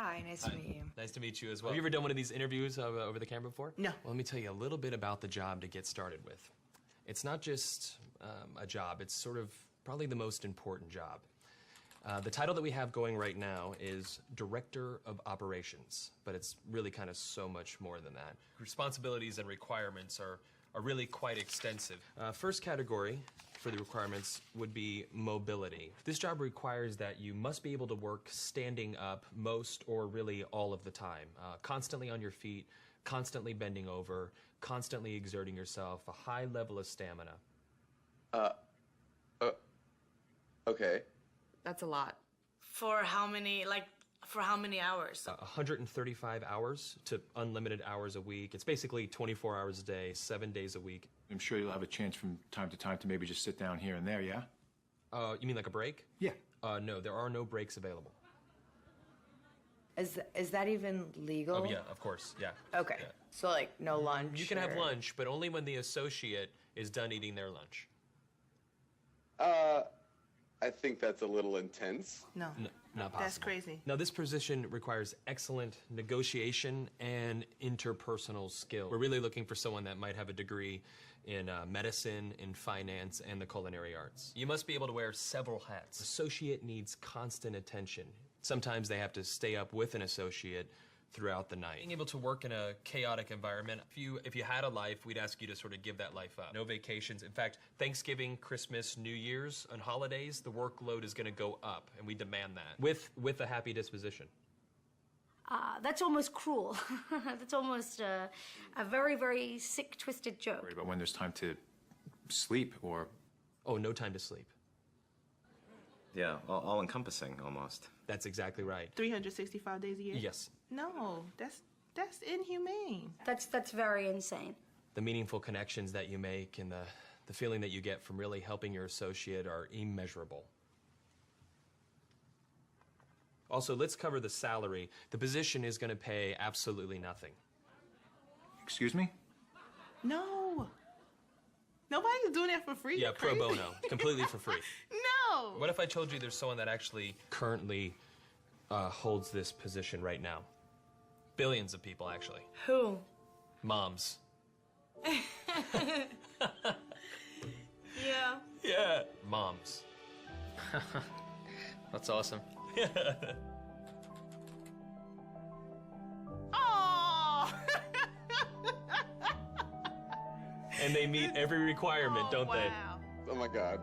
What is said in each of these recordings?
Hi, nice to meet you. Nice to meet you as well. Have you ever done one of these interviews over the camera before? No. Well, let me tell you a little bit about the job to get started with. It's not just a job, it's sort of probably the most important job. The title that we have going right now is Director of Operations, but it's really kind of so much more than that. Responsibilities and requirements are really quite extensive. First category for the requirements would be mobility. This job requires that you must be able to work standing up most or really all of the time, constantly on your feet, constantly bending over, constantly exerting yourself, a high level of stamina. Okay. That's a lot. For how many hours? 135 hours to unlimited hours a week. It's basically 24 hours a day, 7 days a week. I'm sure you'll have a chance from time to time to maybe just sit down here and there, yeah? You mean like a break? Yeah. No, there are no breaks available. Is that even legal? Oh, yeah, of course, yeah. Okay. Yeah. So, like, no lunch? You can have or- lunch, but only when the associate is done eating their lunch. I think that's a little intense. No. Not possible. That's crazy. Now, this position requires excellent negotiation and interpersonal skill. We're really looking for someone that might have a degree in medicine, in finance, and the culinary arts. You must be able to wear several hats. Associate needs constant attention. Sometimes they have to stay up with an associate throughout the night. Being able to work in a chaotic environment, if you had a life, we'd ask you to sort of give that life up. No vacations. In fact, Thanksgiving, Christmas, New Year's, and holidays, the workload is gonna go up, and we demand that. With a happy disposition. That's almost cruel. That's almost a very, very sick, twisted joke. Worry about when there's time to sleep or... Oh, no time to sleep. Yeah, all-encompassing almost. That's exactly right. 365 days a year? Yes. No, that's inhumane. That's very insane. The meaningful connections that you make and the feeling that you get from really helping your associate are immeasurable. Also, let's cover the salary. The position is going to pay absolutely nothing. Excuse me? No. Nobody's doing that for free. Yeah, You're pro crazy. bono, completely for free. No. What if I told you there's someone that actually currently holds this position right now? Billions of people, actually. Who? Moms. Yeah. Yeah. Moms. That's awesome. Oh. And they meet every requirement, don't they? Wow. Oh my God.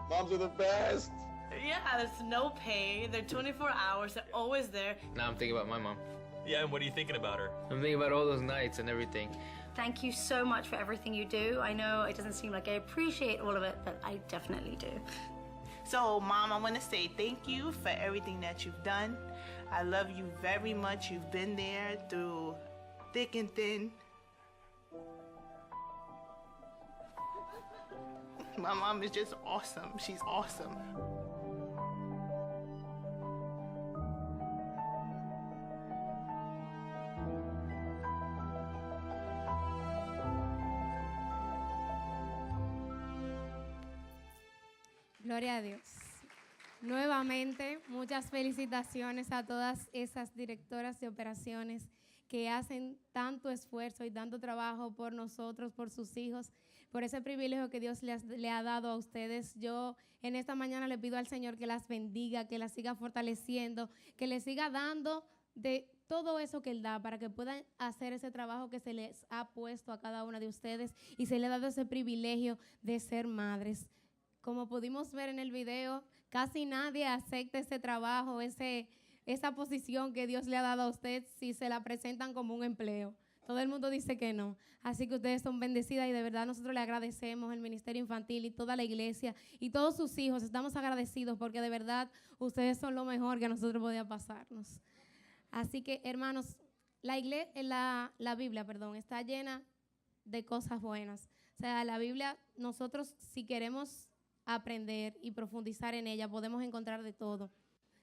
Moms are the best. Yeah, there's no pay. They're 24 hours. They're always there. Now I'm thinking about my mom. Yeah, and what are you thinking about her? I'm thinking about all those nights and everything. Thank you so much for everything you do. I know it doesn't seem like I appreciate all of it, but I definitely do. So, Mom, I want to say thank you for everything that you've done. I love you very much. You've been there through thick and thin. My mom is just awesome. She's awesome. Gloria a Dios. Nuevamente, muchas felicitaciones a todas esas directoras de operaciones que hacen tanto esfuerzo y tanto trabajo por nosotros, por sus hijos, por ese privilegio que Dios le ha dado a ustedes. Yo en esta mañana le pido al Señor que las bendiga, que las siga fortaleciendo, que les siga dando de todo eso que Él da para que puedan hacer ese trabajo que se les ha puesto a cada una de ustedes y se le ha dado ese privilegio de ser madres. Como pudimos ver en el video, casi nadie acepta ese trabajo, esa posición que Dios le ha dado a usted si se la presentan como un empleo. Todo el mundo dice que no. Así que ustedes son bendecidas y de verdad nosotros le agradecemos el Ministerio Infantil y toda la iglesia y todos sus hijos. Estamos agradecidos porque de verdad ustedes son lo mejor que a nosotros podía pasarnos. Así que, hermanos, la Biblia, está llena de cosas buenas. O sea, la Biblia, nosotros si queremos aprender y profundizar en ella, podemos encontrar de todo.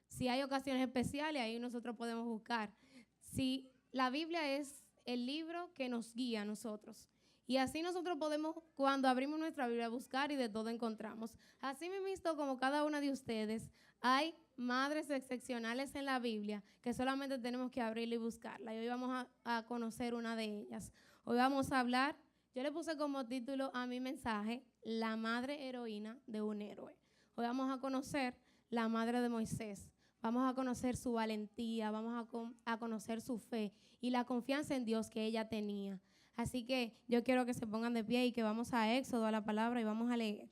Si hay ocasiones especiales, ahí nosotros podemos buscar. Si la Biblia es el libro que nos guía a nosotros. Y así nosotros podemos, cuando abrimos nuestra Biblia, buscar y de todo encontramos. Así mismo, como cada una de ustedes Hay madres excepcionales en la Biblia que solamente tenemos que abrirla y buscarla. Y hoy vamos a conocer una de ellas. Hoy vamos a hablar, yo le puse como título a mi mensaje, La madre heroína de un héroe. Hoy vamos a conocer la madre de Moisés. Vamos a conocer su valentía, vamos a conocer su fe y la confianza en Dios que ella tenía. Así que yo quiero que se pongan de pie y que vamos a Éxodo, a la palabra, y vamos a leer.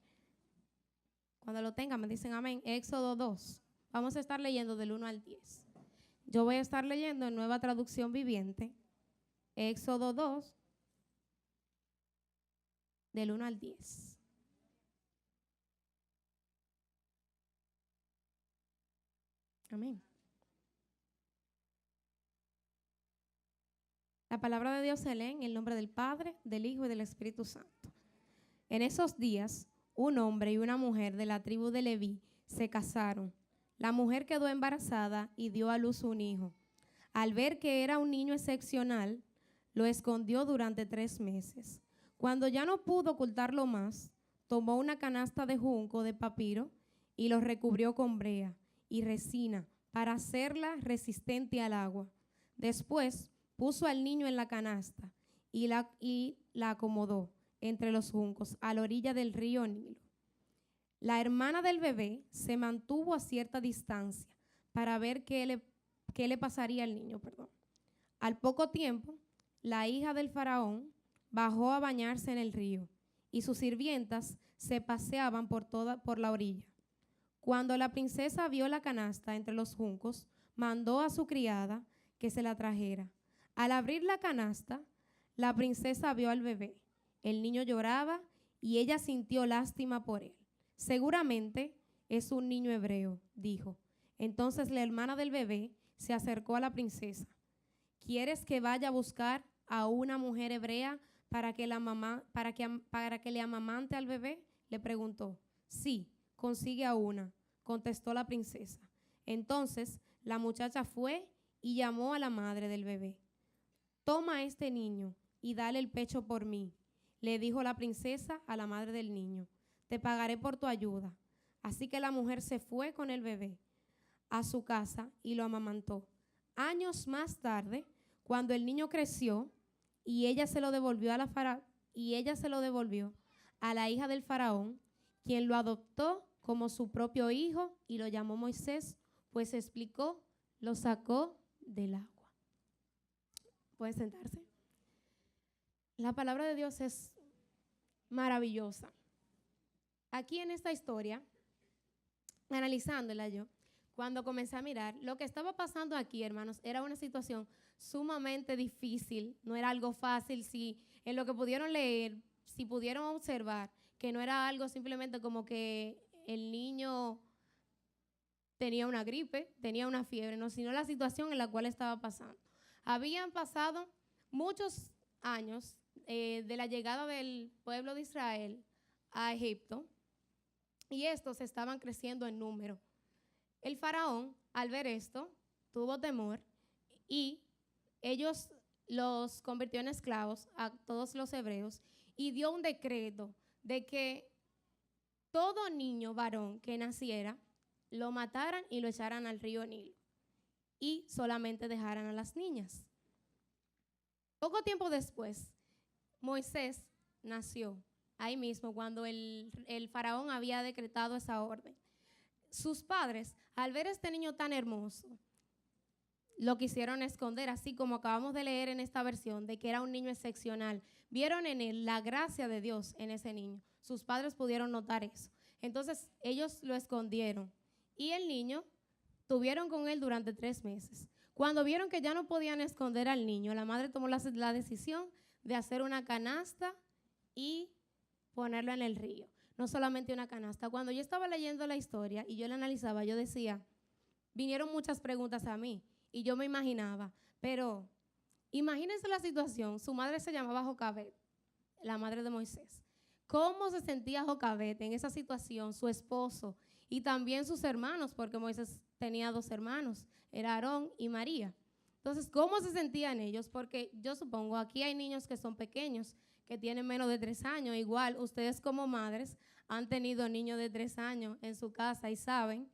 Cuando lo tengan me dicen amén. Éxodo 2. Vamos a estar leyendo del 1 al 10. Yo voy a estar leyendo en Nueva Traducción Viviente. Éxodo 2, del 1 al 10. Amén. La palabra de Dios se lee en el nombre del Padre, del Hijo y del Espíritu Santo. En esos días, un hombre y una mujer de la tribu de Leví se casaron. La mujer quedó embarazada y dio a luz un hijo. Al ver que era un niño excepcional, lo escondió durante 3 meses. Cuando ya no pudo ocultarlo más, tomó una canasta de junco de papiro y lo recubrió con brea y resina para hacerla resistente al agua. Después puso al niño en la canasta y la acomodó entre los juncos a la orilla del río Nilo. La hermana del bebé se mantuvo a cierta distancia para ver qué le pasaría al niño. Al poco tiempo, la hija del faraón bajó a bañarse en el río y sus sirvientas se paseaban por la orilla. Cuando la princesa vio la canasta entre los juncos, mandó a su criada que se la trajera. Al abrir la canasta, la princesa vio al bebé. El niño lloraba y ella sintió lástima por él. Seguramente es un niño hebreo, dijo. Entonces la hermana del bebé se acercó a la princesa. ¿Quieres que vaya a buscar a una mujer hebrea para que le amamante al bebé? Le preguntó. Sí, consigue a una, contestó la princesa. Entonces la muchacha fue y llamó a la madre del bebé. Toma a este niño y dale el pecho por mí, le dijo la princesa a la madre del niño. Te pagaré por tu ayuda. Así que la mujer se fue con el bebé a su casa y lo amamantó. Años más tarde, cuando el niño creció y ella se lo devolvió a la hija del faraón, quien lo adoptó como su propio hijo y lo llamó Moisés, pues explicó, lo sacó del agua. ¿Pueden sentarse? La palabra de Dios es maravillosa. Aquí en esta historia, analizándola yo, cuando comencé a mirar, lo que estaba pasando aquí, hermanos, era una situación sumamente difícil, no era algo fácil. Si en lo que pudieron leer, si pudieron observar, que no era algo simplemente como que el niño tenía una gripe, tenía una fiebre, no, sino la situación en la cual estaba pasando. Habían pasado muchos años de la llegada del pueblo de Israel a Egipto y estos estaban creciendo en número. El faraón, al ver esto, tuvo temor y ellos los convirtió en esclavos a todos los hebreos y dio un decreto de que todo niño varón que naciera lo mataran y lo echaran al río Nilo y solamente dejaran a las niñas. Poco tiempo después, Moisés nació ahí mismo cuando el faraón había decretado esa orden. Sus padres, al ver a este niño tan hermoso, lo quisieron esconder, así como acabamos de leer en esta versión, de que era un niño excepcional. Vieron en él la gracia de Dios en ese niño. Sus padres pudieron notar eso. Entonces, ellos lo escondieron. Y el niño, tuvieron con él durante 3 meses. Cuando vieron que ya no podían esconder al niño, la madre tomó la decisión de hacer una canasta y ponerlo en el río. No solamente una canasta. Cuando yo estaba leyendo la historia y yo la analizaba, yo decía, vinieron muchas preguntas a mí y yo me imaginaba, pero imagínense la situación. Su madre se llamaba Jocabet, la madre de Moisés. ¿Cómo se sentía Jocabet en esa situación? Su esposo y también sus hermanos, porque Moisés tenía 2 hermanos, era Aarón y María. Entonces, ¿cómo se sentían ellos? Porque yo supongo, aquí hay niños que son pequeños, que tienen menos de 3 años. Igual, ustedes como madres han tenido niños de 3 años en su casa y saben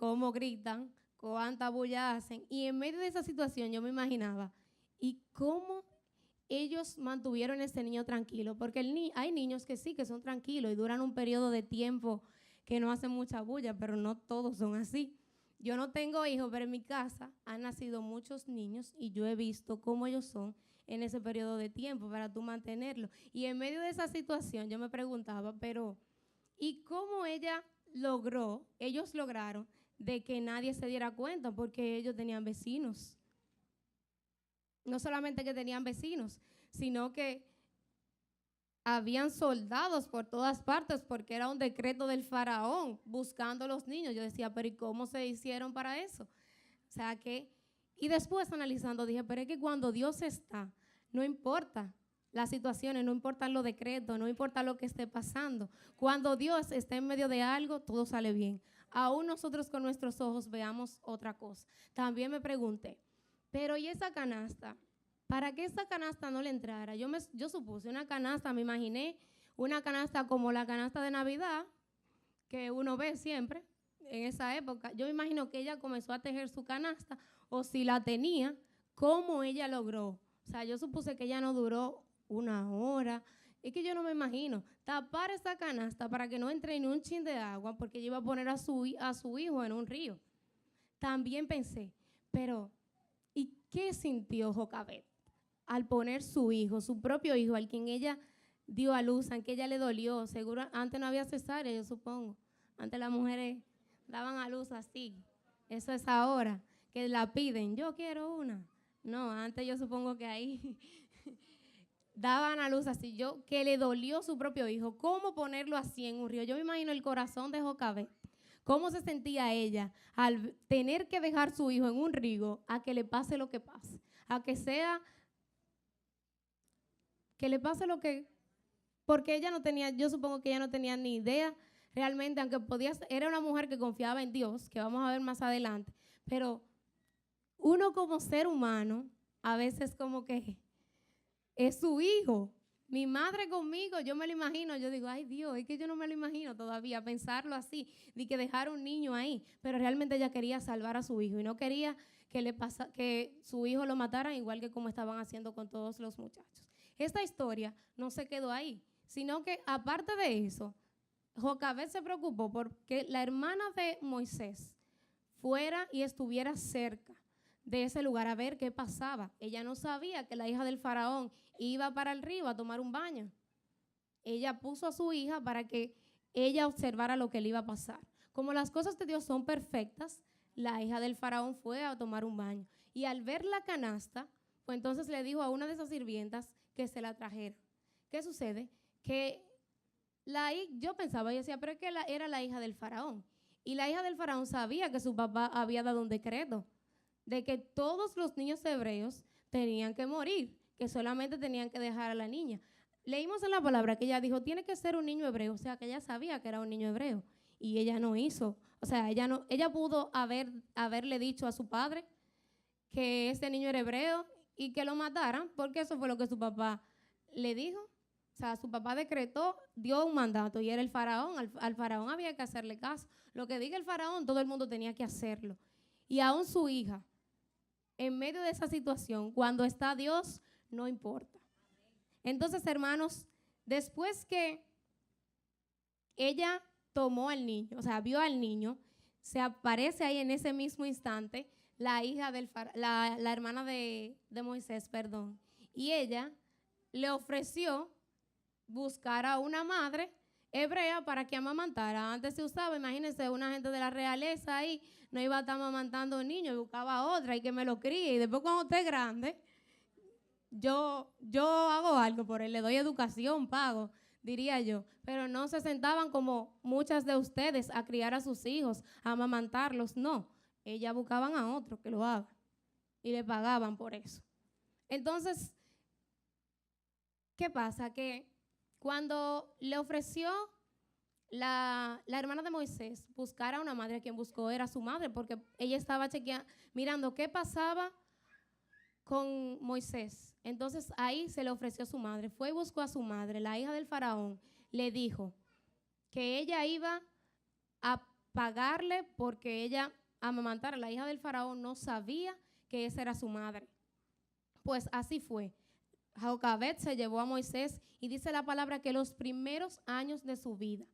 cómo gritan, cuánta bulla hacen. Y en medio de esa situación yo me imaginaba, ¿y cómo ellos mantuvieron a este niño tranquilo? Porque hay niños que sí, que son tranquilos y duran un periodo de tiempo que no hacen mucha bulla, pero no todos son así. Yo no tengo hijos, pero en mi casa han nacido muchos niños y yo he visto cómo ellos son en ese periodo de tiempo para tú mantenerlo. Y en medio de esa situación yo me preguntaba, pero ¿y cómo ellos lograron de que nadie se diera cuenta? Porque ellos tenían vecinos. No solamente que tenían vecinos, sino que habían soldados por todas partes porque era un decreto del faraón buscando a los niños. Yo decía, pero ¿y cómo se hicieron para eso? O sea que, y después analizando dije, pero es que cuando Dios está, no importa las situaciones, no importan los decretos, no importa lo que esté pasando. Cuando Dios está en medio de algo, todo sale bien. Aún nosotros con nuestros ojos veamos otra cosa. También me pregunté, pero ¿y esa canasta? ¿Para qué esa canasta no le entrara? Yo supuse una canasta, me imaginé una canasta como la canasta de Navidad, que uno ve siempre en esa época. Yo me imagino que ella comenzó a tejer su canasta, o si la tenía, ¿cómo ella logró? O sea, yo supuse que ella no duró una hora. Es que yo no me imagino tapar esa canasta para que no entre ni un chin de agua, porque ella iba a poner a su hijo en un río. También pensé, pero ¿y qué sintió Jocabet al poner su propio hijo, al quien ella dio a luz, aunque ella le dolió? Seguro antes no había cesárea, yo supongo. Antes las mujeres daban a luz así. Eso es ahora, que la piden. Yo quiero una. No, antes yo supongo que ahí daban a luz así. Que le dolió su propio hijo. ¿Cómo ponerlo así en un río? Yo me imagino el corazón de Jocabet. ¿Cómo se sentía ella al tener que dejar su hijo en un río a que le pase lo que pase? Que le pase lo que... Porque ella no tenía, yo supongo que ella no tenía ni idea realmente, aunque era una mujer que confiaba en Dios, que vamos a ver más adelante, pero uno como ser humano, a veces como que es su hijo. Mi madre conmigo, yo me lo imagino, yo digo, ay Dios, es que yo no me lo imagino todavía, pensarlo así, de que dejar un niño ahí, pero realmente ella quería salvar a su hijo y no quería que su hijo lo mataran igual que como estaban haciendo con todos los muchachos. Esta historia no se quedó ahí, sino que aparte de eso, Jocabet se preocupó porque la hermana de Moisés fuera y estuviera cerca de ese lugar a ver qué pasaba. Ella no sabía que la hija del faraón iba para el río a tomar un baño. Ella puso a su hija para que ella observara lo que le iba a pasar. Como las cosas de Dios son perfectas, la hija del faraón fue a tomar un baño. Y al ver la canasta, pues entonces le dijo a una de esas sirvientas que se la trajera. ¿Qué sucede? Que yo pensaba, yo decía, pero es que era la hija del faraón. Y la hija del faraón sabía que su papá había dado un decreto de que todos los niños hebreos tenían que morir, que solamente tenían que dejar a la niña. Leímos en la palabra que ella dijo, tiene que ser un niño hebreo, o sea, que ella sabía que era un niño hebreo, y ella no hizo, o sea, ella pudo haberle dicho a su padre que ese niño era hebreo y que lo mataran, porque eso fue lo que su papá le dijo. O sea, su papá decretó, dio un mandato, y era el faraón, al faraón había que hacerle caso. Lo que diga el faraón, todo el mundo tenía que hacerlo. Y aún su hija, en medio de esa situación, cuando está Dios, no importa. Entonces, hermanos, después que ella tomó al niño, o sea, vio al niño, se aparece ahí en ese mismo instante la hija la hermana de Moisés, perdón, y ella le ofreció buscar a una madre hebrea para que amamantara. Antes se usaba, imagínense, una gente de la realeza ahí, no iba a estar amamantando a un niño, buscaba a otra y que me lo críe. Y después cuando esté grande, yo hago algo por él, le doy educación, pago, diría yo. Pero no se sentaban como muchas de ustedes a criar a sus hijos, a amamantarlos, no. Ellas buscaban a otro que lo haga y le pagaban por eso. Entonces, ¿qué pasa? Que cuando le ofreció la hermana de Moisés buscar a una madre, a quien buscó era su madre, porque ella estaba mirando qué pasaba con Moisés. Entonces ahí se le ofreció a su madre. Fue y buscó a su madre, la hija del faraón. Le dijo que ella iba a pagarle porque ella amamantara. La hija del faraón no sabía que esa era su madre. Pues así fue. Jocabed se llevó a Moisés y dice la palabra que los primeros años de su vida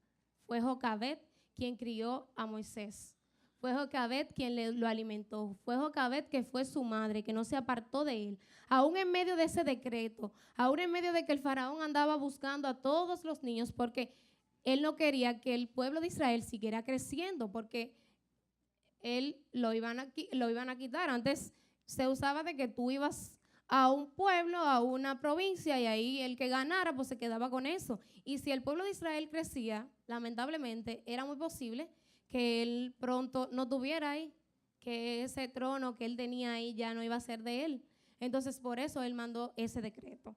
fue Jocabed quien crió a Moisés. Fue Jocabed quien lo alimentó. Fue Jocabed que fue su madre, que no se apartó de él. Aún en medio de ese decreto, aún en medio de que el faraón andaba buscando a todos los niños, porque él no quería que el pueblo de Israel siguiera creciendo, porque él lo iban a quitar. Antes se usaba de que tú ibas a un pueblo, a una provincia, y ahí el que ganara pues se quedaba con eso. Y si el pueblo de Israel crecía, lamentablemente, era muy posible que él pronto no tuviera ahí, que ese trono que él tenía ahí ya no iba a ser de él. Entonces, por eso él mandó ese decreto.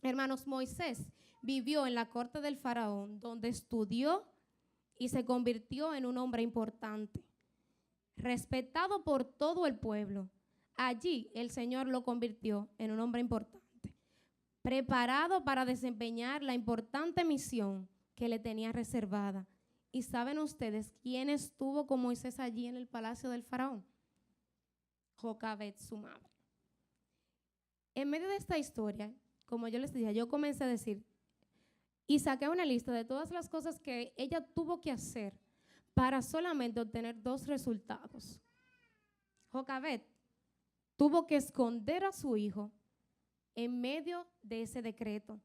Hermanos, Moisés vivió en la corte del faraón, donde estudió y se convirtió en un hombre importante, respetado por todo el pueblo. Allí el Señor lo convirtió en un hombre importante, preparado para desempeñar la importante misión que le tenía reservada. ¿Y saben ustedes quién estuvo con Moisés allí en el palacio del faraón? Jocabed, su madre. En medio de esta historia, como yo les decía, yo comencé a decir y saqué una lista de todas las cosas que ella tuvo que hacer para solamente obtener 2 resultados. Jocabed tuvo que esconder a su hijo en medio de ese decreto.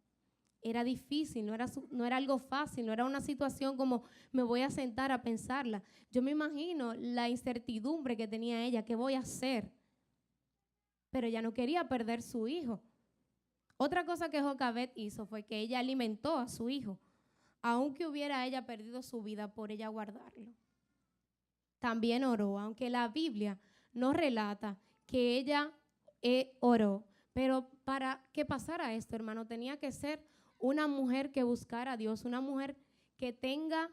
Era difícil, no era algo fácil, no era una situación como me voy a sentar a pensarla. Yo me imagino la incertidumbre que tenía ella, ¿qué voy a hacer? Pero ella no quería perder su hijo. Otra cosa que Jocabed hizo fue que ella alimentó a su hijo, aunque hubiera ella perdido su vida por ella guardarlo. También oró, aunque la Biblia no relata que ella oró, pero para que pasara esto, hermano, tenía que ser una mujer que buscara a Dios, una mujer que tenga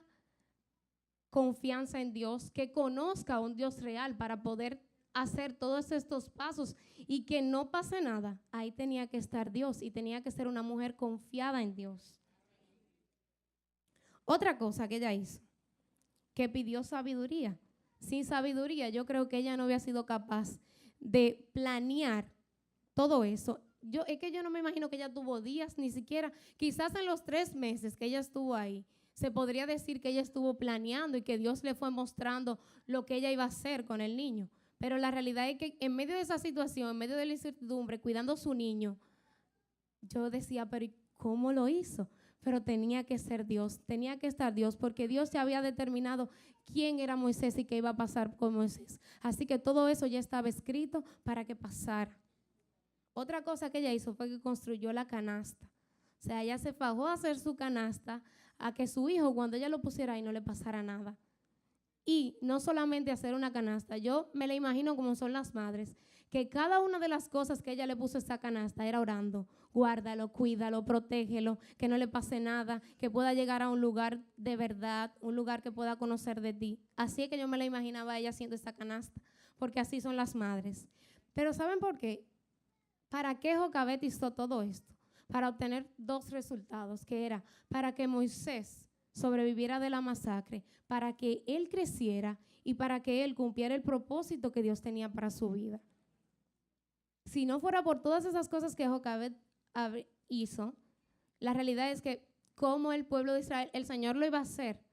confianza en Dios, que conozca a un Dios real para poder hacer todos estos pasos y que no pase nada. Ahí tenía que estar Dios y tenía que ser una mujer confiada en Dios. Otra cosa que ella hizo, que pidió sabiduría. Sin sabiduría, yo creo que ella no había sido capaz de planear todo eso. Es que yo no me imagino que ella tuvo días, ni siquiera, quizás en los 3 meses que ella estuvo ahí, se podría decir que ella estuvo planeando y que Dios le fue mostrando lo que ella iba a hacer con el niño. Pero la realidad es que en medio de esa situación, en medio de la incertidumbre, cuidando a su niño, yo decía, pero ¿y cómo lo hizo? Pero tenía que ser Dios, tenía que estar Dios, porque Dios ya había determinado quién era Moisés y qué iba a pasar con Moisés. Así que todo eso ya estaba escrito para que pasara. Otra cosa que ella hizo fue que construyó la canasta. O sea, ella se fajó a hacer su canasta, a que su hijo, cuando ella lo pusiera ahí, no le pasara nada. Y no solamente hacer una canasta, yo me la imagino como son las madres, que cada una de las cosas que ella le puso a esa canasta era orando: guárdalo, cuídalo, protégelo, que no le pase nada, que pueda llegar a un lugar de verdad, un lugar que pueda conocer de ti. Así es que yo me la imaginaba a ella haciendo esa canasta, porque así son las madres. Pero ¿saben por qué? ¿Para qué Jocabed hizo todo esto? Para obtener 2 resultados, que era para que Moisés sobreviviera de la masacre, para que él creciera y para que él cumpliera el propósito que Dios tenía para su vida. Si no fuera por todas esas cosas que Jocabed hizo, la realidad es que como el pueblo de Israel, el Señor lo iba a hacer,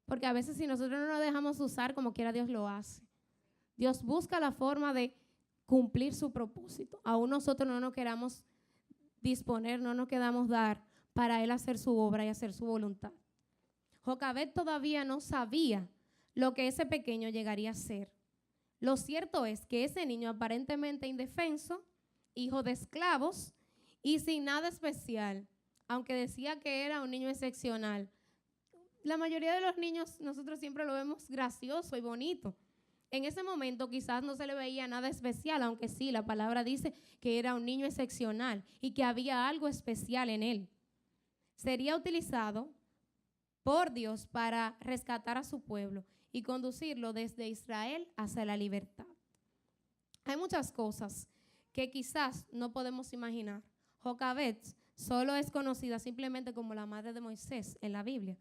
porque a veces si nosotros no nos dejamos usar, como quiera Dios lo hace. Dios busca la forma de cumplir su propósito. Aún nosotros no nos queramos disponer, no nos queramos dar para Él hacer su obra y hacer su voluntad. Jocabed todavía no sabía lo que ese pequeño llegaría a ser. Lo cierto es que ese niño aparentemente indefenso, hijo de esclavos y sin nada especial, aunque decía que era un niño excepcional, la mayoría de los niños nosotros siempre lo vemos gracioso y bonito. En ese momento quizás no se le veía nada especial, aunque sí, la palabra dice que era un niño excepcional y que había algo especial en él. Sería utilizado por Dios para rescatar a su pueblo y conducirlo desde Israel hacia la libertad. Hay muchas cosas que quizás no podemos imaginar. Jocabed solo es conocida simplemente como la madre de Moisés en la Biblia.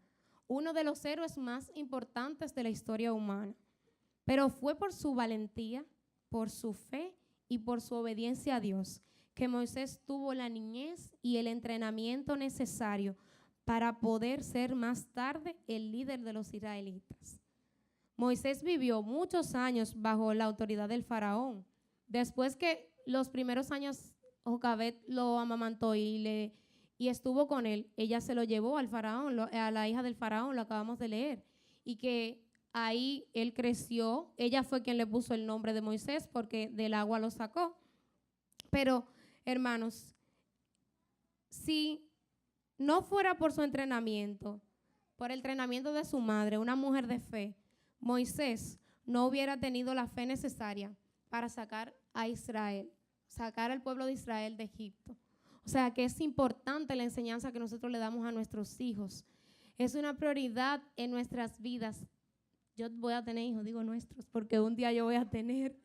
uno de los héroes más importantes de la historia humana. Pero fue por su valentía, por su fe y por su obediencia a Dios que Moisés tuvo la niñez y el entrenamiento necesario para poder ser más tarde el líder de los israelitas. Moisés vivió muchos años bajo la autoridad del faraón. Después que los primeros años Jocabed lo amamantó y estuvo con él, ella se lo llevó al faraón, a la hija del faraón, lo acabamos de leer, y que ahí él creció. Ella fue quien le puso el nombre de Moisés porque del agua lo sacó. Pero, hermanos, si no fuera por su entrenamiento, por el entrenamiento de su madre, una mujer de fe, Moisés no hubiera tenido la fe necesaria para sacar a Israel, sacar al pueblo de Israel de Egipto. O sea que es importante la enseñanza que nosotros le damos a nuestros hijos. Es una prioridad en nuestras vidas. Yo voy a tener hijos, digo nuestros, porque un día yo voy a tener.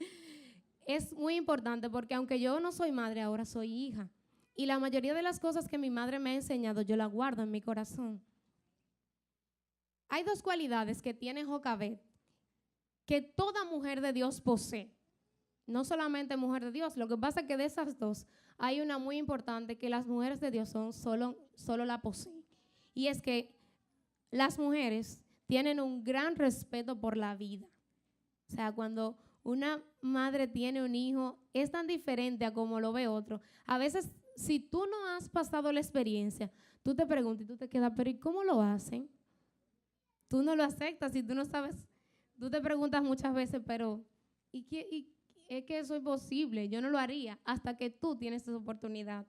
Es muy importante porque aunque yo no soy madre, ahora soy hija. Y la mayoría de las cosas que mi madre me ha enseñado, yo las guardo en mi corazón. Hay dos cualidades que tiene Jocabed que toda mujer de Dios posee. No solamente mujer de Dios, lo que pasa es que de esas dos hay una muy importante que las mujeres de Dios solo la poseen. Y es que las mujeres tienen un gran respeto por la vida. O sea, cuando una madre tiene un hijo, es tan diferente a como lo ve otro. A veces, si tú no has pasado la experiencia, tú te preguntas y tú te quedas, pero ¿y cómo lo hacen? Tú no lo aceptas y tú no sabes. Tú te preguntas muchas veces, pero es que eso es posible, yo no lo haría hasta que tú tienes esa oportunidad.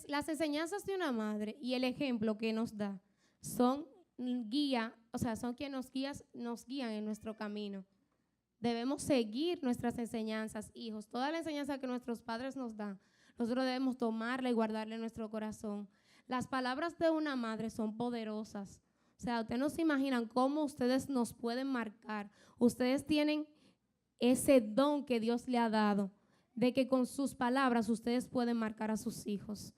Las enseñanzas de una madre y el ejemplo que nos da son guía, o sea, son quienes nos guían en nuestro camino. Debemos seguir nuestras enseñanzas, hijos. Toda la enseñanza que nuestros padres nos dan, nosotros debemos tomarla y guardarla en nuestro corazón. Las palabras de una madre son poderosas. O sea, ustedes no se imaginan cómo ustedes nos pueden marcar. Ustedes tienen ese don que Dios le ha dado, de que con sus palabras ustedes pueden marcar a sus hijos.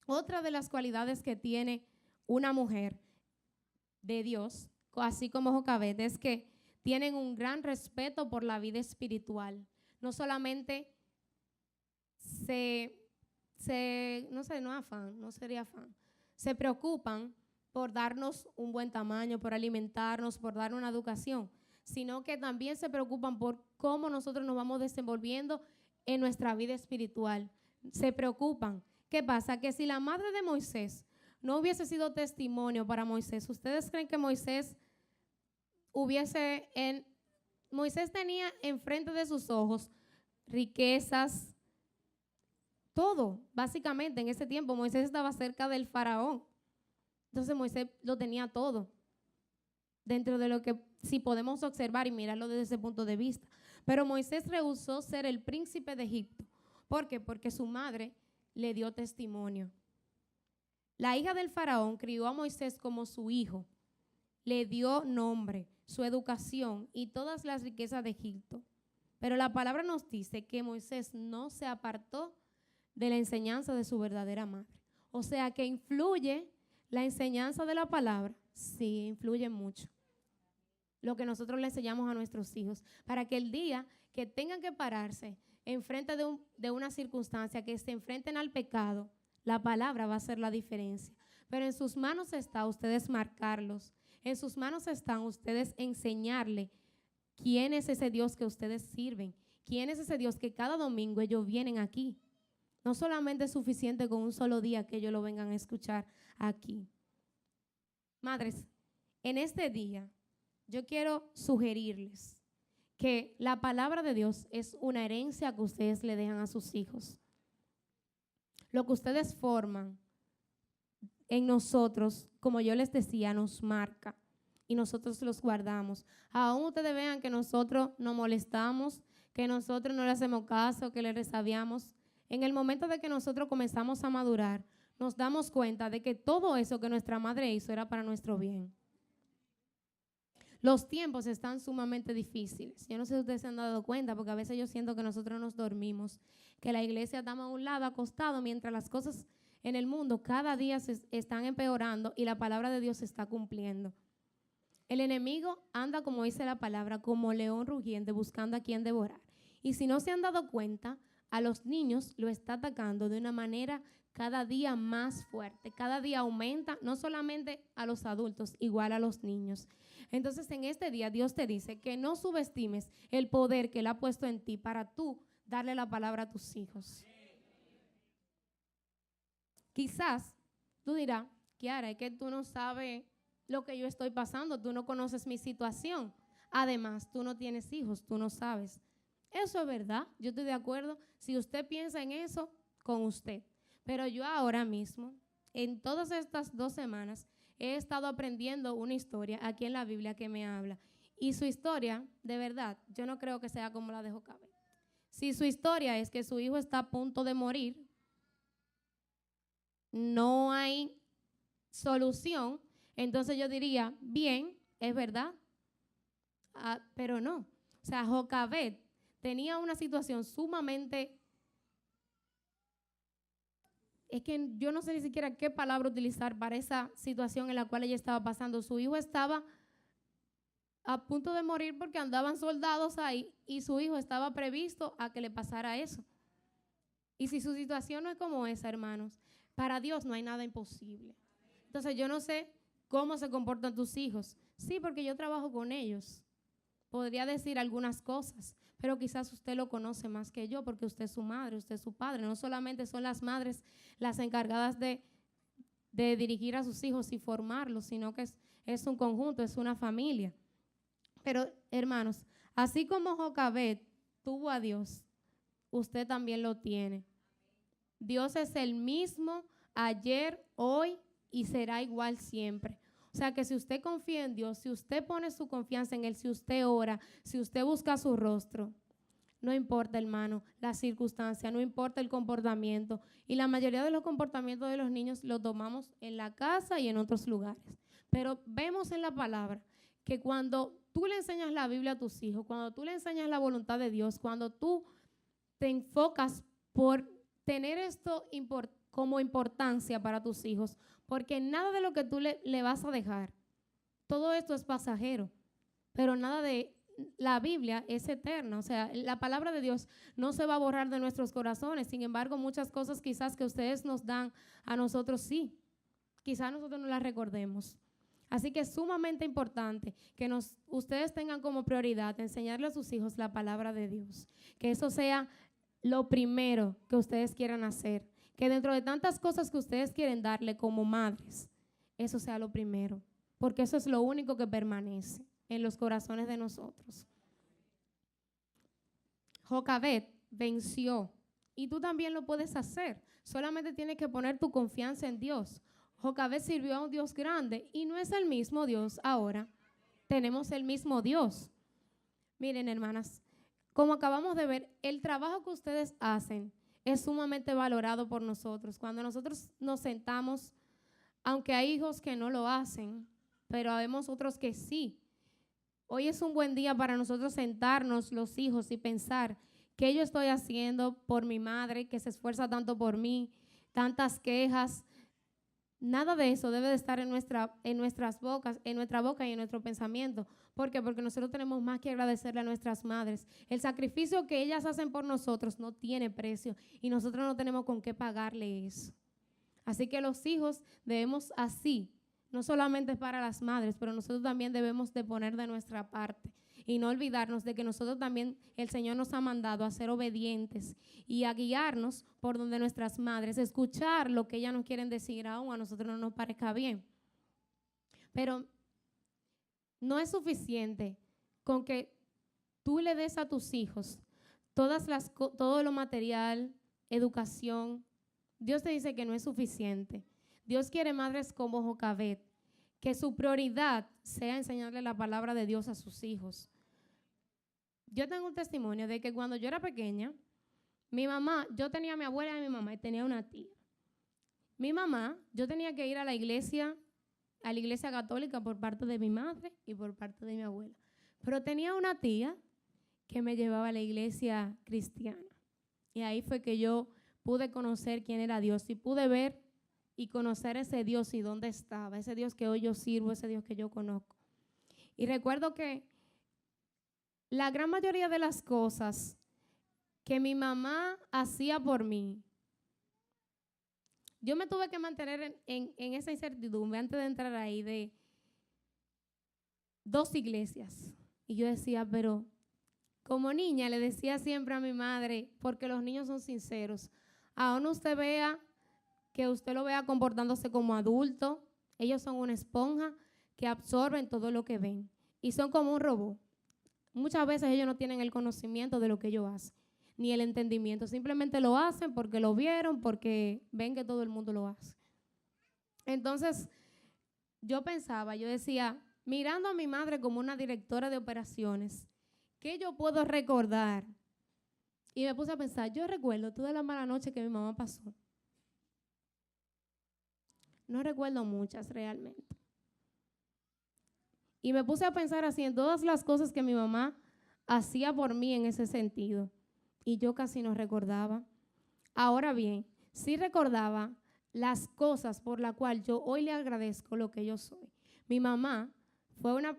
Otra de las cualidades que tiene una mujer de Dios, así como Jocabed, es que tienen un gran respeto por la vida espiritual. No solamente se preocupan por darnos un buen tamaño, por alimentarnos, por dar una educación, sino que también se preocupan por cómo nosotros nos vamos desenvolviendo en nuestra vida espiritual. Se preocupan. ¿Qué pasa? Que si la madre de Moisés no hubiese sido testimonio para Moisés, ¿ustedes creen que Moisés tenía enfrente de sus ojos riquezas, todo? Básicamente en ese tiempo Moisés estaba cerca del faraón. Entonces Moisés lo tenía todo, dentro de lo que si podemos observar y mirarlo desde ese punto de vista. Pero Moisés rehusó ser el príncipe de Egipto. ¿Por qué? Porque su madre le dio testimonio. La hija del faraón crió a Moisés como su hijo, le dio nombre, su educación y todas las riquezas de Egipto. Pero la palabra nos dice que Moisés no se apartó de la enseñanza de su verdadera madre. O sea que influye la enseñanza de la palabra, sí, influye mucho. Lo que nosotros le enseñamos a nuestros hijos, para que el día que tengan que pararse enfrente de una circunstancia, que se enfrenten al pecado, la palabra va a hacer la diferencia. Pero en sus manos está ustedes marcarlos, en sus manos están ustedes enseñarle quién es ese Dios que ustedes sirven, quién es ese Dios que cada domingo ellos vienen aquí. No solamente es suficiente con un solo día que ellos lo vengan a escuchar aquí. Madres, en este día yo quiero sugerirles que la palabra de Dios es una herencia que ustedes le dejan a sus hijos. Lo que ustedes forman en nosotros, como yo les decía, nos marca y nosotros los guardamos. Aún ustedes vean que nosotros nos molestamos, que nosotros no le hacemos caso, que le resabiamos. En el momento de que nosotros comenzamos a madurar, nos damos cuenta de que todo eso que nuestra madre hizo era para nuestro bien. Los tiempos están sumamente difíciles. Yo no sé si ustedes se han dado cuenta, porque a veces yo siento que nosotros nos dormimos, que la iglesia estamos a un lado acostado mientras las cosas en el mundo cada día se están empeorando y la palabra de Dios se está cumpliendo. El enemigo anda, como dice la palabra, como león rugiente buscando a quien devorar. Y si no se han dado cuenta, a los niños lo está atacando de una manera cada día más fuerte. Cada día aumenta, no solamente a los adultos, igual a los niños. Entonces, en este día Dios te dice que no subestimes el poder que Él ha puesto en ti para tú darle la palabra a tus hijos. Quizás tú dirás, Kiara, es que tú no sabes lo que yo estoy pasando, tú no conoces mi situación. Además, tú no tienes hijos, tú no sabes. Eso es verdad, yo estoy de acuerdo. Si usted piensa en eso, con usted. Pero yo ahora mismo, en todas estas 2 semanas, he estado aprendiendo una historia aquí en la Biblia que me habla. Y su historia, de verdad, yo no creo que sea como la de Jocabed. Si su historia es que su hijo está a punto de morir, no hay solución, entonces yo diría, bien, es verdad, pero no. O sea, Jocabed tenía una situación sumamente, es que yo no sé ni siquiera qué palabra utilizar para esa situación en la cual ella estaba pasando. Su hijo estaba a punto de morir porque andaban soldados ahí y su hijo estaba previsto a que le pasara eso. Y si su situación no es como esa, hermanos, para Dios no hay nada imposible. Entonces yo no sé cómo se comportan tus hijos. Sí, porque yo trabajo con ellos. Podría decir algunas cosas, pero quizás usted lo conoce más que yo porque usted es su madre, usted es su padre. No solamente son las madres las encargadas de dirigir a sus hijos y formarlos, sino que es un conjunto, es una familia. Pero, hermanos, así como Jocabed tuvo a Dios, usted también lo tiene. Dios es el mismo ayer, hoy y será igual siempre. O sea que si usted confía en Dios, si usted pone su confianza en Él, si usted ora, si usted busca su rostro, no importa, hermano, la circunstancia, no importa el comportamiento. Y la mayoría de los comportamientos de los niños los tomamos en la casa y en otros lugares. Pero vemos en la palabra que cuando tú le enseñas la Biblia a tus hijos, cuando tú le enseñas la voluntad de Dios, cuando tú te enfocas por tener esto como importancia para tus hijos, porque nada de lo que tú le vas a dejar, todo esto es pasajero, pero nada de la Biblia es eterna. O sea, la palabra de Dios no se va a borrar de nuestros corazones. Sin embargo, muchas cosas quizás que ustedes nos dan a nosotros sí, quizás nosotros no las recordemos. Así que es sumamente importante que ustedes tengan como prioridad enseñarle a sus hijos la palabra de Dios, que eso sea lo primero que ustedes quieran hacer, que dentro de tantas cosas que ustedes quieren darle como madres, eso sea lo primero, porque eso es lo único que permanece en los corazones de nosotros. Jocabed venció y tú también lo puedes hacer, solamente tienes que poner tu confianza en Dios. Jocabed sirvió a un Dios grande y no es el mismo Dios ahora, tenemos el mismo Dios. Miren, hermanas, como acabamos de ver, el trabajo que ustedes hacen es sumamente valorado por nosotros. Cuando nosotros nos sentamos, aunque hay hijos que no lo hacen, pero habemos otros que sí. Hoy es un buen día para nosotros sentarnos los hijos y pensar qué yo estoy haciendo por mi madre que se esfuerza tanto por mí, tantas quejas. Nada de eso debe de estar en nuestra boca y en nuestro pensamiento. ¿Por qué? Porque nosotros tenemos más que agradecerle a nuestras madres. El sacrificio que ellas hacen por nosotros no tiene precio y nosotros no tenemos con qué pagarle eso. Así que los hijos debemos así, no solamente para las madres, pero nosotros también debemos de poner de nuestra parte y no olvidarnos de que nosotros también, el Señor nos ha mandado a ser obedientes y a guiarnos por donde nuestras madres, escuchar lo que ellas nos quieren decir, aún a nosotros no nos parezca bien. Pero no es suficiente con que tú le des a tus hijos todo lo material, educación. Dios te dice que no es suficiente. Dios quiere madres como Jocabed, que su prioridad sea enseñarle la palabra de Dios a sus hijos. Yo tengo un testimonio de que cuando yo era pequeña, yo tenía a mi abuela y a mi mamá y tenía una tía. Mi mamá, yo tenía que ir a la iglesia católica por parte de mi madre y por parte de mi abuela. Pero tenía una tía que me llevaba a la iglesia cristiana. Y ahí fue que yo pude conocer quién era Dios y pude ver y conocer ese Dios y dónde estaba, ese Dios que hoy yo sirvo, ese Dios que yo conozco. Y recuerdo que la gran mayoría de las cosas que mi mamá hacía por mí, yo me tuve que mantener en esa incertidumbre antes de entrar ahí de 2 iglesias. Y yo decía, pero como niña le decía siempre a mi madre, porque los niños son sinceros, aún usted vea que usted lo vea comportándose como adulto, ellos son una esponja que absorben todo lo que ven y son como un robot. Muchas veces ellos no tienen el conocimiento de lo que ellos hacen, ni el entendimiento, simplemente lo hacen porque lo vieron, porque ven que todo el mundo lo hace. Entonces, yo decía, mirando a mi madre como una directora de operaciones, ¿qué yo puedo recordar? Y me puse a pensar, yo recuerdo toda la mala noche que mi mamá pasó. No recuerdo muchas realmente. Y me puse a pensar así en todas las cosas que mi mamá hacía por mí en ese sentido. Y yo casi no recordaba. Ahora bien, sí recordaba las cosas por las cuales yo hoy le agradezco lo que yo soy. Mi mamá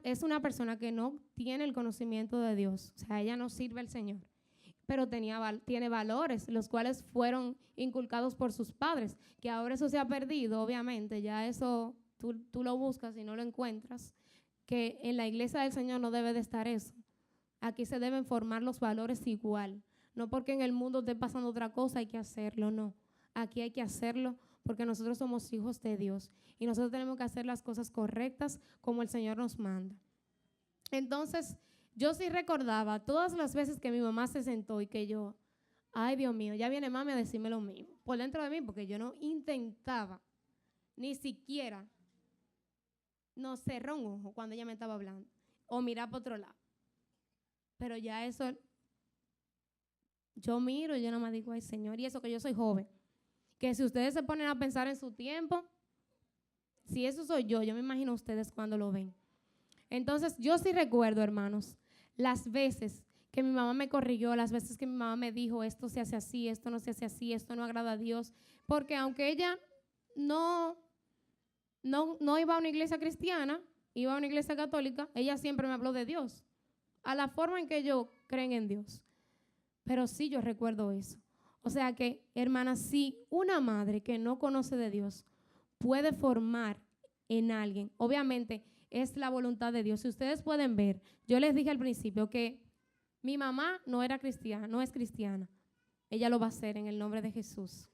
es una persona que no tiene el conocimiento de Dios. O sea, ella no sirve al Señor. Pero tiene valores, los cuales fueron inculcados por sus padres. Que ahora eso se ha perdido, obviamente. Ya eso tú lo buscas y no lo encuentras. Que en la iglesia del Señor no debe de estar eso. Aquí se deben formar los valores igual. No porque en el mundo esté pasando otra cosa hay que hacerlo, no. Aquí hay que hacerlo porque nosotros somos hijos de Dios y nosotros tenemos que hacer las cosas correctas como el Señor nos manda. Entonces, yo sí recordaba todas las veces que mi mamá se sentó y que yo, ay Dios mío, ya viene mami a decirme lo mismo, por dentro de mí, porque yo no intentaba ni siquiera no cerrar un ojo cuando ella me estaba hablando o mirar para otro lado. Pero ya eso, yo miro y yo nada más digo, ay Señor, y eso que yo soy joven. Que si ustedes se ponen a pensar en su tiempo, si eso soy yo me imagino ustedes cuando lo ven. Entonces, yo sí recuerdo, hermanos, las veces que mi mamá me corrigió, las veces que mi mamá me dijo, esto se hace así, esto no se hace así, esto no agrada a Dios. Porque aunque ella no iba a una iglesia cristiana, iba a una iglesia católica, ella siempre me habló de Dios, a la forma en que ellos creen en Dios. Pero sí yo recuerdo eso. O sea que, hermanas, si una madre que no conoce de Dios puede formar en alguien, obviamente es la voluntad de Dios. Si ustedes pueden ver, yo les dije al principio que mi mamá no era cristiana, no es cristiana. Ella lo va a hacer en el nombre de Jesús.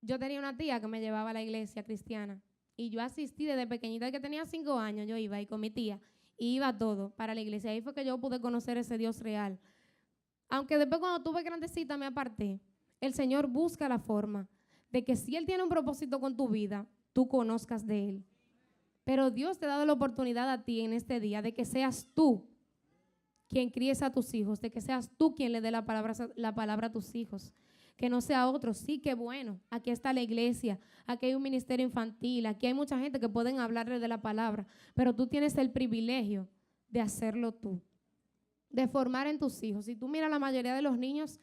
Yo tenía una tía que me llevaba a la iglesia cristiana y yo asistí desde pequeñita, que tenía 5 años, yo iba ahí con mi tía y iba todo para la iglesia. Ahí fue que yo pude conocer ese Dios real. Aunque después cuando tuve grandecita me aparté, el Señor busca la forma de que si Él tiene un propósito con tu vida, tú conozcas de Él. Pero Dios te ha dado la oportunidad a ti en este día de que seas tú quien críes a tus hijos, de que seas tú quien le dé la palabra a tus hijos, que no sea otro. Sí, qué bueno, aquí está la iglesia, aquí hay un ministerio infantil, aquí hay mucha gente que pueden hablarle de la palabra, pero tú tienes el privilegio de hacerlo tú, de formar en tus hijos. Si tú miras la mayoría de los niños,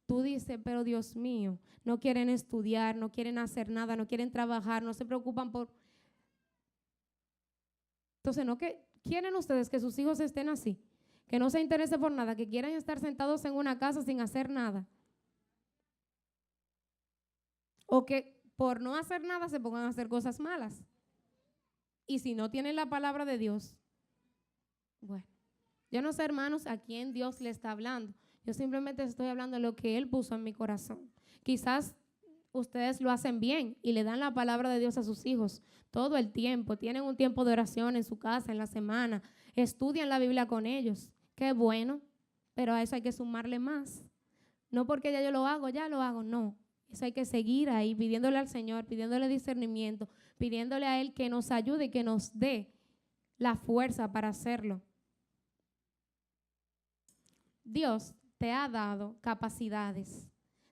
tú dices, pero Dios mío, no quieren estudiar, no quieren hacer nada, no quieren trabajar, no se preocupan por... Entonces, ¿no que quieren ustedes que sus hijos estén así? Que no se interesen por nada, que quieran estar sentados en una casa sin hacer nada. O que por no hacer nada se pongan a hacer cosas malas. Y si no tienen la palabra de Dios, bueno. Yo no sé, hermanos, a quién Dios le está hablando. Yo simplemente estoy hablando de lo que Él puso en mi corazón. Quizás ustedes lo hacen bien y le dan la palabra de Dios a sus hijos todo el tiempo. Tienen un tiempo de oración en su casa, en la semana. Estudian la Biblia con ellos. Qué bueno, pero a eso hay que sumarle más. No porque ya lo hago, no. Eso hay que seguir ahí, pidiéndole al Señor, pidiéndole discernimiento, pidiéndole a Él que nos ayude y que nos dé la fuerza para hacerlo. Dios te ha dado capacidades,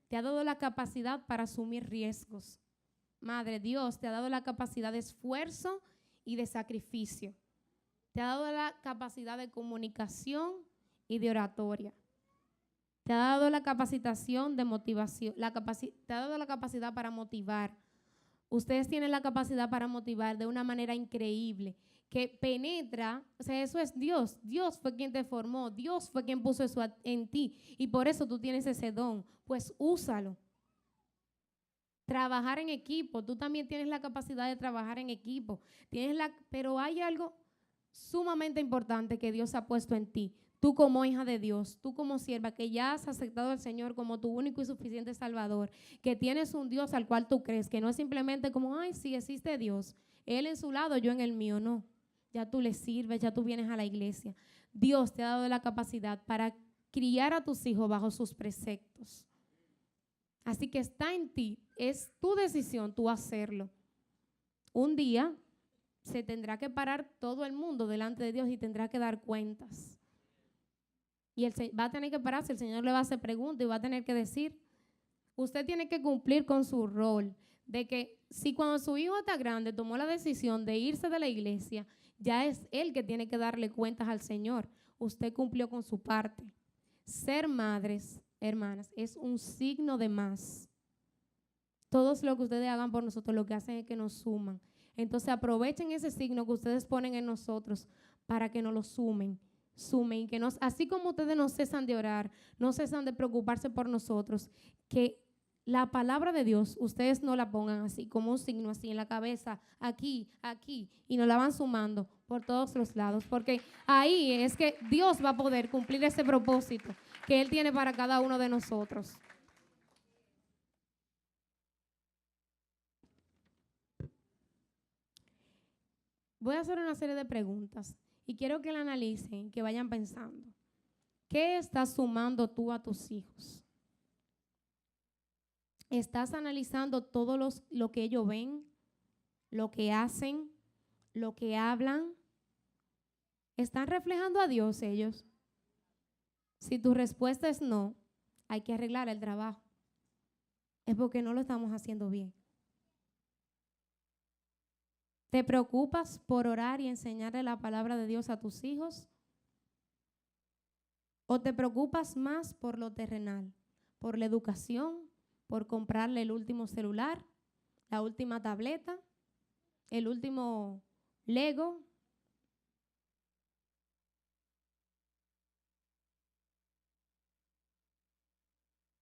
te ha dado la capacidad para asumir riesgos. Madre, Dios te ha dado la capacidad de esfuerzo y de sacrificio. Te ha dado la capacidad de comunicación y de oratoria. te ha dado la capacitación de motivación, te ha dado la capacidad para motivar. Ustedes tienen la capacidad para motivar de una manera increíble, que penetra, o sea, eso es Dios. Dios fue quien te formó, Dios fue quien puso eso en ti, y por eso tú tienes ese don, pues úsalo. Trabajar en equipo, tú también tienes la capacidad de trabajar en equipo, pero hay algo sumamente importante que Dios ha puesto en ti. Tú como hija de Dios, tú como sierva, que ya has aceptado al Señor como tu único y suficiente Salvador, que tienes un Dios al cual tú crees, que no es simplemente como, ay, sí, existe Dios, Él en su lado, yo en el mío, no. Ya tú le sirves, ya tú vienes a la iglesia. Dios te ha dado la capacidad para criar a tus hijos bajo sus preceptos. Así que está en ti, es tu decisión tú hacerlo. Un día se tendrá que parar todo el mundo delante de Dios y tendrá que dar cuentas. Y va a tener que pararse, el Señor le va a hacer preguntas y va a tener que decir, usted tiene que cumplir con su rol, de que si cuando su hijo está grande tomó la decisión de irse de la iglesia, ya es él que tiene que darle cuentas al Señor. Usted cumplió con su parte. Ser madres, hermanas, es un signo de más. Todos lo que ustedes hagan por nosotros, lo que hacen es que nos suman. Entonces aprovechen ese signo que ustedes ponen en nosotros para que nos lo sumen, y que así como ustedes no cesan de orar, no cesan de preocuparse por nosotros, que la palabra de Dios, ustedes no la pongan así, como un signo así en la cabeza, aquí, y nos la van sumando por todos los lados, porque ahí es que Dios va a poder cumplir ese propósito que Él tiene para cada uno de nosotros. Voy a hacer una serie de preguntas y quiero que la analicen, que vayan pensando. ¿Qué estás sumando tú a tus hijos? ¿Estás analizando todo lo que ellos ven, lo que hacen, lo que hablan? ¿Están reflejando a Dios ellos? Si tu respuesta es no, hay que arreglar el trabajo. Es porque no lo estamos haciendo bien. ¿Te preocupas por orar y enseñarle la palabra de Dios a tus hijos? ¿O te preocupas más por lo terrenal, por la educación, por comprarle el último celular, la última tableta, el último Lego?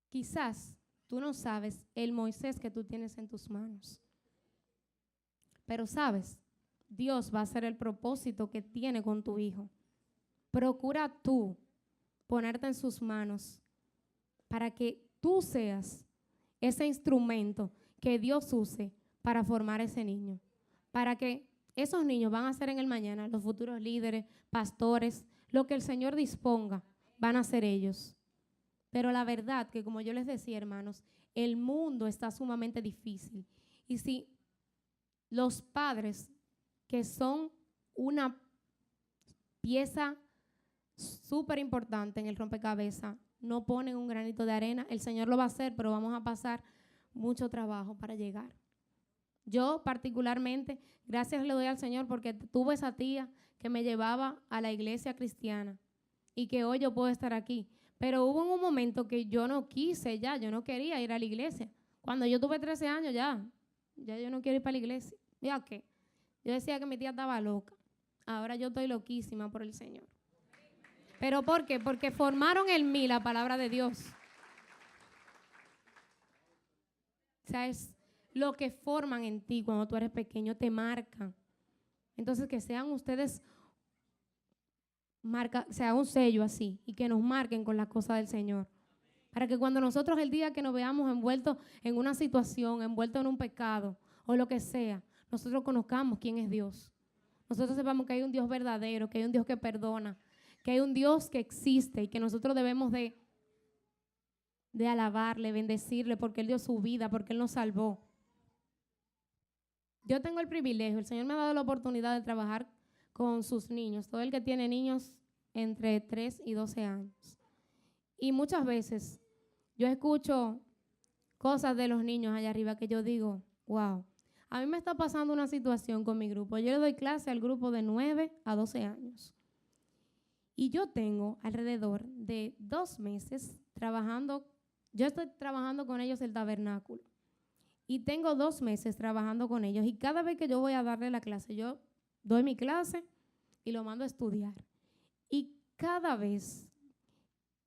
Quizás tú no sabes el Moisés que tú tienes en tus manos. Pero sabes, Dios va a hacer el propósito que tiene con tu hijo. Procura tú ponerte en sus manos para que tú seas ese instrumento que Dios use para formar ese niño. Para que esos niños van a ser en el mañana los futuros líderes, pastores, lo que el Señor disponga, van a ser ellos. Pero la verdad que, como yo les decía, hermanos, el mundo está sumamente difícil. Y si los padres, que son una pieza súper importante en el rompecabezas, no ponen un granito de arena, el Señor lo va a hacer, pero vamos a pasar mucho trabajo para llegar. Yo particularmente, gracias le doy al Señor porque tuve esa tía que me llevaba a la iglesia cristiana y que hoy yo puedo estar aquí. Pero hubo un momento que yo no quise yo no quería ir a la iglesia. Cuando yo tuve 13 años ya yo no quiero ir para la iglesia. ¿Ya qué? Yo decía que mi tía estaba loca. Ahora yo estoy loquísima por el Señor. ¿Pero por qué? Porque formaron en mí la palabra de Dios. O sea, es lo que forman en ti cuando tú eres pequeño, te marcan. Entonces, que sean ustedes, sea un sello así, y que nos marquen con las cosas del Señor. Para que cuando nosotros el día que nos veamos envueltos en una situación, envueltos en un pecado, o lo que sea, nosotros conozcamos quién es Dios. Nosotros sepamos que hay un Dios verdadero, que hay un Dios que perdona, que hay un Dios que existe y que nosotros debemos de alabarle, bendecirle, porque Él dio su vida, porque Él nos salvó. Yo tengo el privilegio, el Señor me ha dado la oportunidad de trabajar con sus niños, todo el que tiene niños entre 3 y 12 años. Y muchas veces yo escucho cosas de los niños allá arriba que yo digo, wow, a mí me está pasando una situación con mi grupo. Yo le doy clase al grupo de 9 a 12 años. Y yo tengo alrededor de 2 meses yo estoy trabajando con ellos el tabernáculo. Y tengo 2 meses trabajando con ellos. Y cada vez que yo voy a darle la clase, yo doy mi clase y lo mando a estudiar. Y cada vez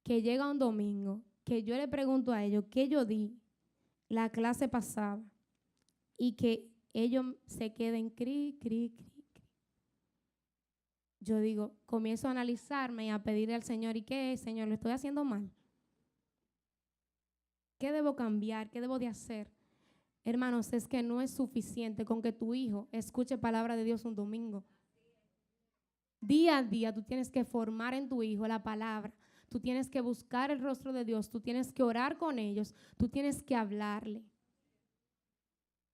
que llega un domingo, que yo le pregunto a ellos qué yo di la clase pasada y que ellos se queden cri. Yo digo, comienzo a analizarme y a pedirle al Señor, ¿y qué es, Señor? ¿Lo estoy haciendo mal? ¿Qué debo cambiar? ¿Qué debo de hacer? Hermanos, es que no es suficiente con que tu hijo escuche palabra de Dios un domingo. Día a día tú tienes que formar en tu hijo la palabra. Tú tienes que buscar el rostro de Dios. Tú tienes que orar con ellos. Tú tienes que hablarle.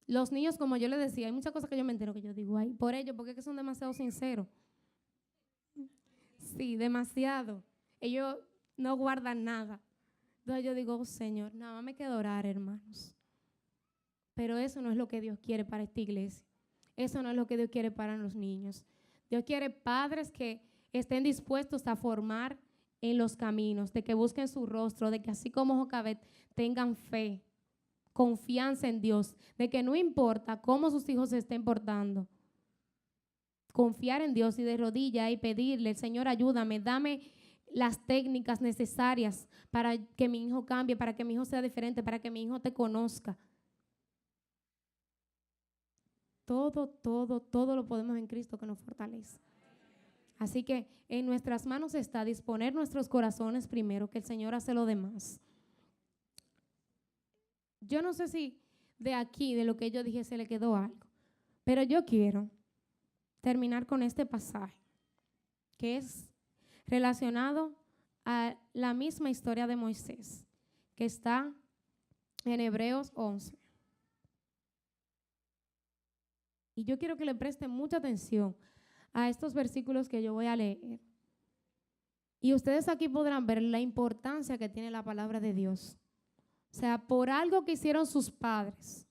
Los niños, como yo les decía, hay muchas cosas que yo me entero que yo digo, ay, por ellos, porque es que son demasiado sinceros. Sí, demasiado. Ellos no guardan nada. Entonces yo digo, oh, Señor, nada más me queda orar, hermanos. Pero eso no es lo que Dios quiere para esta iglesia. Eso no es lo que Dios quiere para los niños. Dios quiere padres que estén dispuestos a formar en los caminos, de que busquen su rostro, de que así como Jocabet tengan fe, confianza en Dios, de que no importa cómo sus hijos se estén portando, confiar en Dios y de rodillas y pedirle, Señor, ayúdame, dame las técnicas necesarias para que mi hijo cambie, para que mi hijo sea diferente, para que mi hijo te conozca. Todo lo podemos en Cristo que nos fortalece. Así que en nuestras manos está disponer nuestros corazones primero, que el Señor hace lo demás. Yo no sé si de aquí, de lo que yo dije, se le quedó algo, pero yo quiero terminar con este pasaje, que es relacionado a la misma historia de Moisés, que está en Hebreos 11. Y yo quiero que le presten mucha atención a estos versículos que yo voy a leer. Y ustedes aquí podrán ver la importancia que tiene la palabra de Dios. O sea, por algo que hicieron sus padres,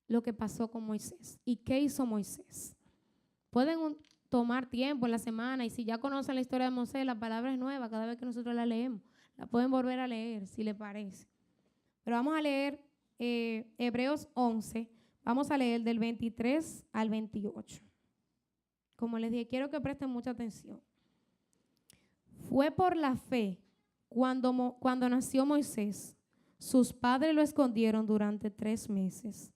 lo que pasó con Moisés. ¿Y qué hizo Moisés? Pueden tomar tiempo en la semana y si ya conocen la historia de Moisés, la palabra es nueva cada vez que nosotros la leemos. La pueden volver a leer si les parece. Pero vamos a leer Hebreos 11. Vamos a leer del 23 al 28. Como les dije, quiero que presten mucha atención. Fue por la fe cuando nació Moisés. Sus padres lo escondieron durante 3 meses.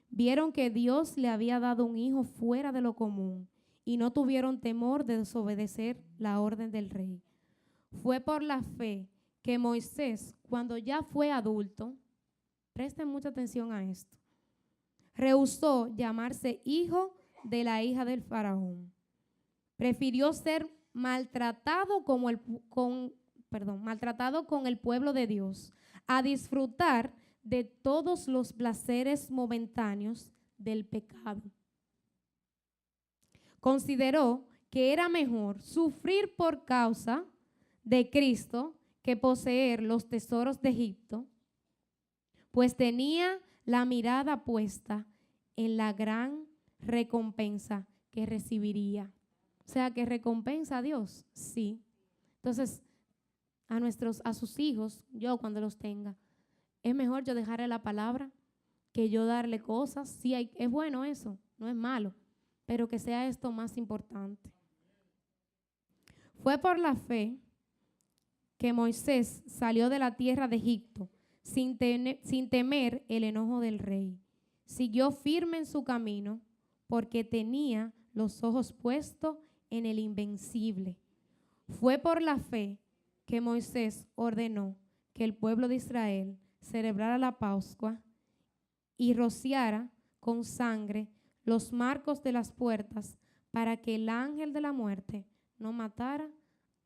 Vieron que Dios le había dado un hijo fuera de lo común y no tuvieron temor de desobedecer la orden del rey. Fue por la fe que Moisés, cuando ya fue adulto, presten mucha atención a esto, rehusó llamarse hijo de la hija del faraón. Prefirió ser maltratado con el pueblo de Dios a disfrutar de todos los placeres momentáneos del pecado. Consideró que era mejor sufrir por causa de Cristo que poseer los tesoros de Egipto, pues tenía la mirada puesta en la gran recompensa que recibiría. O sea, ¿que recompensa a Dios? Sí. Entonces, a sus hijos, yo cuando los tenga, es mejor yo dejarle la palabra que yo darle cosas. Sí, es bueno eso, no es malo, pero que sea esto más importante. Fue por la fe que Moisés salió de la tierra de Egipto sin temer el enojo del rey. Siguió firme en su camino porque tenía los ojos puestos en el invencible. Fue por la fe que Moisés ordenó que el pueblo de Israel celebrara la Pascua y rociara con sangre los marcos de las puertas para que el ángel de la muerte no matara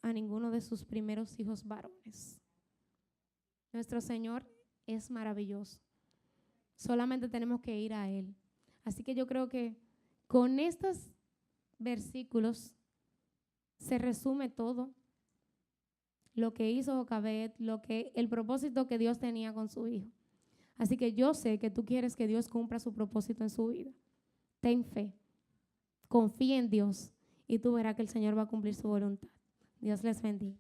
a ninguno de sus primeros hijos varones. Nuestro Señor es maravilloso. Solamente tenemos que ir a Él. Así que yo creo que con estos versículos se resume todo lo que hizo Jocabet, el propósito que Dios tenía con su hijo. Así que yo sé que tú quieres que Dios cumpla su propósito en su vida. Ten fe, confía en Dios y tú verás que el Señor va a cumplir su voluntad. Dios les bendiga.